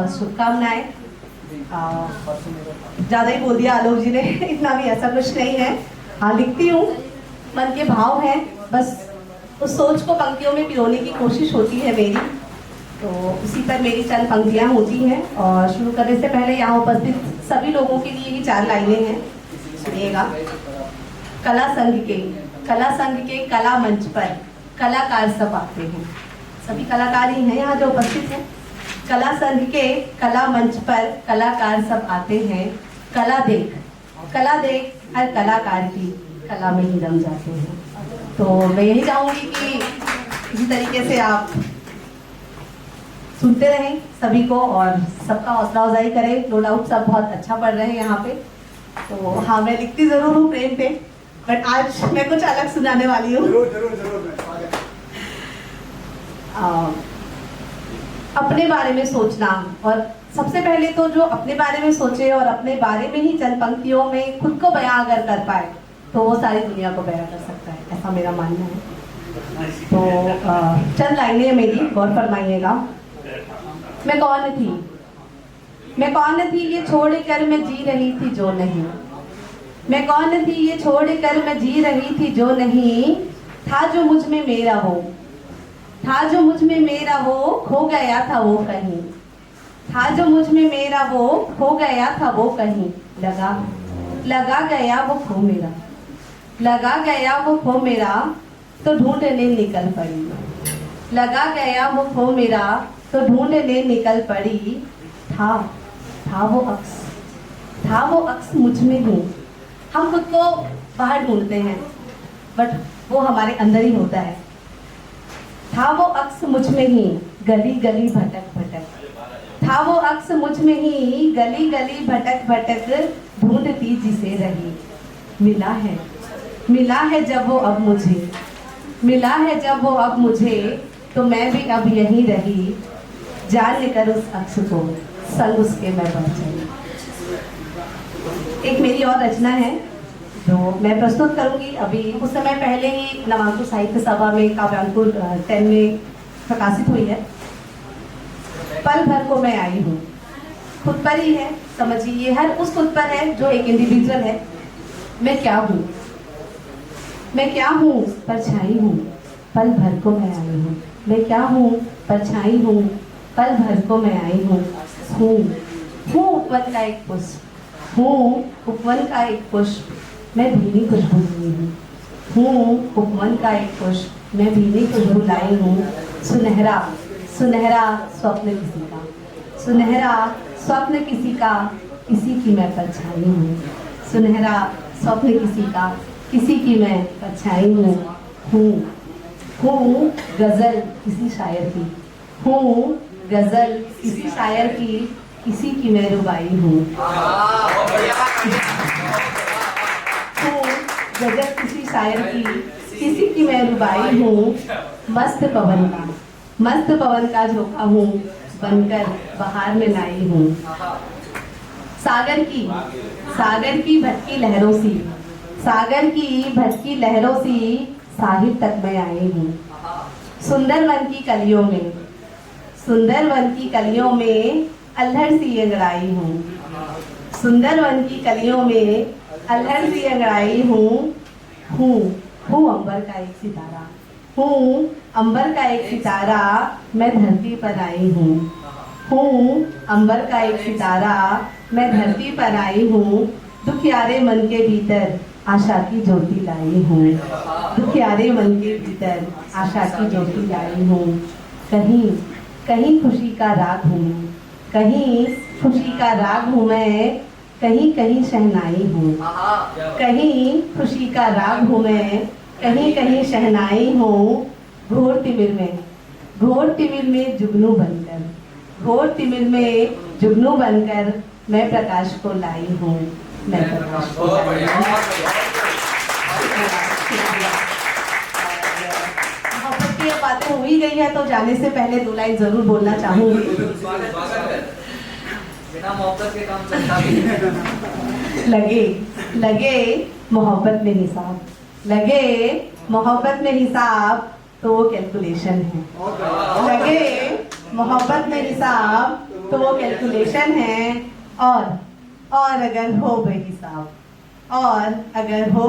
बहुत शुभकामनाएं। ज़्यादा ही बोल दिया आलोक जी ने, इतना भी ऐसा कुछ नहीं है। हाँ, लिखती हूँ, मन के भाव हैं, बस उस सोच को पंक्तियों में पिरोने की कोशिश होती है मेरी, तो उसी पर मेरी चंद पंक्तियाँ होती हैं। और शुरू करने से पहले यहाँ उपस्थित सभी लोगों के लिए ही 4 लाइनें हैं, सुनिएगा। कला संघ के कला मंच पर कलाकार सब आते हैं, सभी कलाकार ही हैं यहाँ जो उपस्थित हैं। कला संघ के कला मंच पर कलाकार सब आते हैं, कला देख हर कलाकार की कला में ही रम जाते हैं। तो मैं यही चाहूँगी कि इसी तरीके से आप सुनते रहें सभी को और सबका हौसला अफजाई करें। नो डाउट सब बहुत अच्छा पढ़ रहे हैं यहाँ पे। तो हाँ, मैं लिखती ज़रूर हूँ प्रेम पे, बट आज मैं कुछ अलग सुनाने वाली हूँ। अपने बारे में सोचना, और सबसे पहले तो जो अपने बारे में सोचे और अपने बारे में ही चंद पंक्तियों में खुद को बयां अगर कर पाए तो वो सारी दुनिया को बयां कर सकता है, ऐसा मेरा मानना है। तो चंद लाइनें मेरी गौर फरमाइएगा। मैं कौन थी ये छोड़ कर मैं जी रही थी जो नहीं। मैं कौन थी ये छोड़ कर मैं जी रही थी जो नहीं। था जो मुझ में मेरा हो, था जो मुझ में मेरा हो, खो गया था वो कहीं। था जो मुझ में मेरा हो, खो गया था वो कहीं। लगा गया वो खो मेरा, लगा गया वो खो मेरा, तो ढूंढने निकल पड़ी। लगा गया वो खो मेरा, तो ढूंढने निकल पड़ी। था वो अक्स मुझ में ही। हम खुद को बाहर ढूंढते हैं, बट वो हमारे अंदर ही होता है। था वो अक्स मुझ में ही, गली गली भटक भटक। था वो अक्स मुझ में ही, गली गली भटक भटक, ढूंढती जिसे रही। मिला है जब वो अब मुझे, मिला है जब वो अब मुझे, तो मैं भी अब यहीं रही। जान कर उस अक्स को, संग उसके मैं बढ़ चली। एक मेरी और रचना है जो मैं प्रस्तुत करूंगी। अभी कुछ समय पहले ही नवांकुर साहित्य सभा में काव्यांकुर 10 में प्रकाशित हुई है। पल भर को मैं आई हूँ, खुद पर ही है, समझिए ये हर उस खुद पर है जो एक इंडिविजुअल है। मैं क्या हूँ, परछाई हूँ, पल भर को मैं आई हूँ। मैं क्या हूँ, परछाई हूँ, पल भर को मैं आई हूँ। हूँ उपवन का एक पुष्प, हूँ उपवन का एक पुष्प, मैं भीनी खुशबू लाई हूँ। हूँ उपवन का एक पुष्प, मैं भीनी खुशबू लाई हूँ। सुनहरा स्वप्न किसी का, सुनहरा स्वप्न किसी का, किसी की मैं परछाई हूँ। सुनहरा स्वप्न किसी का, किसी की मैं परछाई हूँ। हूँ गजल किसी शायर की, हूँ गजल किसी शायर की, किसी की मैं रुबाई हूँ। हूँ गजल किसी शायर की, किसी की मैं रुबाई हूँ। मस्त पवन का झोंका हूँ, बनकर बहार में लाई हूँ। सागर की भटकी लहरों सी, सागर की भटकी लहरों सी, साहिब तक मैं आई हूँ। सुंदर वन की कलियों में अल्हड़ सी अंगड़ाई हूँ। सुंदर वन की कलियों में अल्हड़ सी अंगड़ाई हूँ। हूँ अंबर का एक सितारा, हूँ अंबर का एक सितारा, मैं धरती पर आई हूँ। हूँ अंबर का एक सितारा, मैं धरती पर आई हूँ। दुखियारे मन के भीतर आशा की ज्योति लाई हूँ। दुखियारे मन के भीतर आशा की ज्योति लाई हूँ। कहीं खुशी का राग हूँ मैं, कहीं खुशी का राग हूँ मैं, कहीं कहीं शहनाई हूँ। कहीं खुशी का राग हूँ मैं, कहीं कहीं शहनाई हूँ। घोर तिमिर में जुगनू बनकर, घोर तिमिर में जुगनू बनकर, मैं प्रकाश को लाई हूँ। मैं प्रकाश को लाई हूँ। मोहब्बत की बातें हो ही गई है, तो जाने से पहले 2 लाइन जरूर बोलना चाहूंगी। बिना मोहब्बत के काम चलता भी लगे मोहब्बत में हिसाब, लगे मोहब्बत में हिसाब, तो वो कैलकुलेशन है। लगे मोहब्बत में हिसाब, तो वो कैलकुलेशन है और अगर हो बेहिसाब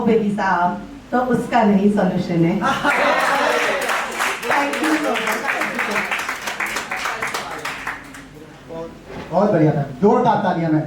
बेहिसाब तो उसका नहीं सॉल्यूशन है। Thank you so much. बहुत बढ़िया था, जोरदार तालियां में।